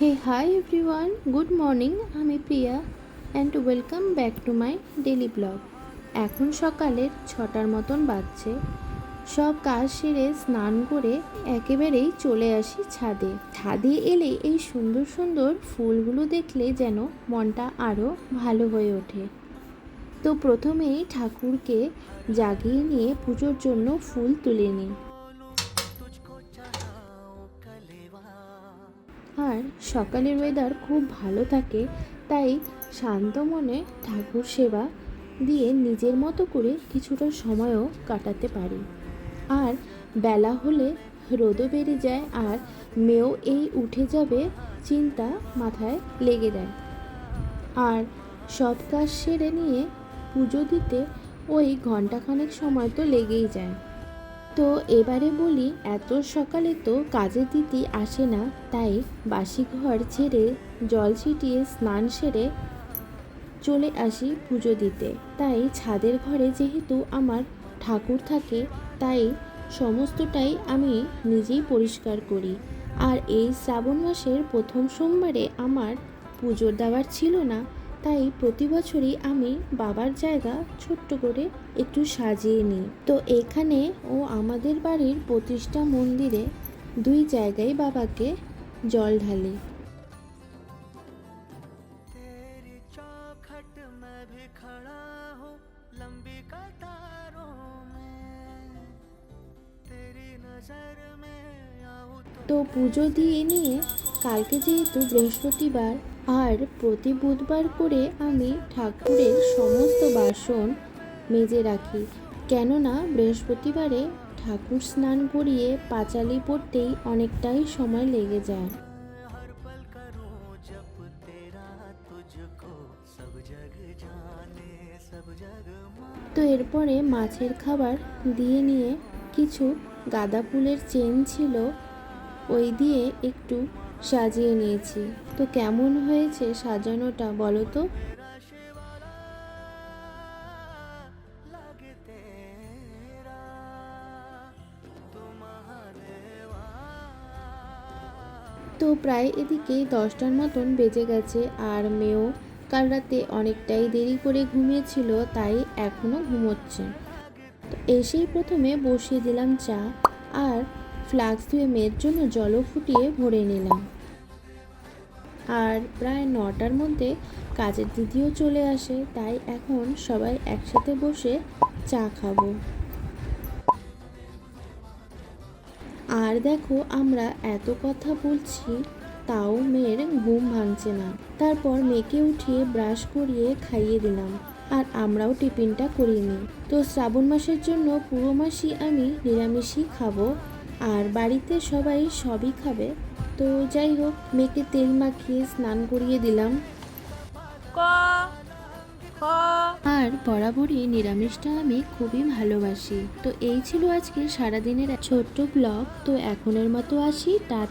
Hey, hi everyone, good morning. আমি Priya and welcome back to my daily blog. এখন সকালের 6টার মতন বাজছে। সব কাজ সেরে স্নান করে একেবারেই চলে আসি ছাদে। ছাদে এলে এই সুন্দর সুন্দর ফুলগুলো দেখলে যেন মনটা আরও ভালো হয়ে ওঠে। তো প্রথমেই ঠাকুরকে জাগিয়ে নিয়ে পুজোর জন্য ফুল তুলে নিই। আর সকালের ওয়েদার খুব ভালো থাকে, তাই শান্ত মনে ঠাকুর সেবা দিয়ে নিজের মতো করে কিছুটা সময়ও কাটাতে পারি। আর বেলা হলে রোদও বেড়ে যায়, আর মেয়েও এই উঠে যাবে চিন্তা মাথায় লেগে দেয়। আর সব কাজ সেরে নিয়ে পুজো দিতে ওই ঘন্টাখানেক সময় তো লেগেই যায়। তো এবারে বলি, এত সকালে তো কাজের দিদি আসে না, তাই বাসি ঘর ছেড়ে জল ছিটিয়ে স্নান সেরে চলে আসি পুজো দিতে। তাই ছাদের ঘরে যেহেতু আমার ঠাকুর থাকে, তাই সমস্তটাই আমি নিজেই পরিষ্কার করি। আর এই শ্রাবণ মাসের প্রথম সোমবারে আমার পুজোর দেওয়ার ছিল না, তাই প্রতি বছরই আমি বাবার জায়গা ছোট্ট করে একটু সাজিয়ে নিই। তো এখানে ও আমাদের বাড়ির প্রতিষ্ঠা মন্দিরে দুই জায়গায় বাবাকে জল ঢালি। তো পুজো দিয়ে নিয়ে কালকে যেহেতু বৃহস্পতিবার, আর প্রতি বুধবার করে আমি ঠাকুরের সমস্ত বাসন মেজে রাখি, কেননা বৃহস্পতিবারে ঠাকুর স্নান করিয়ে পাঁচালি পড়তেই অনেকটাই সময় লেগে যায়। তো এরপরে মাছের খাবার দিয়ে নিয়ে কিছু গাঁদা ফুলের চেন ছিল, ওই দিয়ে একটু সাজিয়ে নিয়েছি। তো কেমন হয়েছে সাজানোটা বলো তো? তো প্রায় এদিকে 10টার মতন বেজে গেছে, আর মেয়েও কাল রাতে অনেকটাই দেরি করে ঘুমিয়েছিল, তাই এখনও ঘুমোচ্ছে। তো এসেই প্রথমে বসিয়ে দিলাম চা, আর ফ্লাক্স ধুয়ে মেয়ের জন্য জলও ফুটিয়ে ভরে নিলাম। আর প্রায় 9টার মধ্যে কাজের দিদিও চলে আসে, তাই এখন সবাই একসাথে বসে চা খাবো। আর দেখো, আমরা এত কথা বলছি তাও মেয়ের ঘুম ভাঙছে না। তারপর মেয়েকে উঠিয়ে ব্রাশ করিয়ে খাইয়ে দিলাম, আর আমরাও টিফিনটা করিয়ে নিই। তো শ্রাবণ মাসের জন্য পুরো মাসই আমি নিরামিষই খাবো, আর বাড়িতে সবাই সবই খাবে। তো যাই হোক, মেয়েকে তেল মাখিয়ে স্নান করিয়ে দিলাম। আর বরাবরই নিরামিষটা আমি খুবই ভালোবাসি। তো এই ছিল আজকে সারাদিনের ছোট্ট ব্লগ। তো এখনের মতো আসি, টাটা।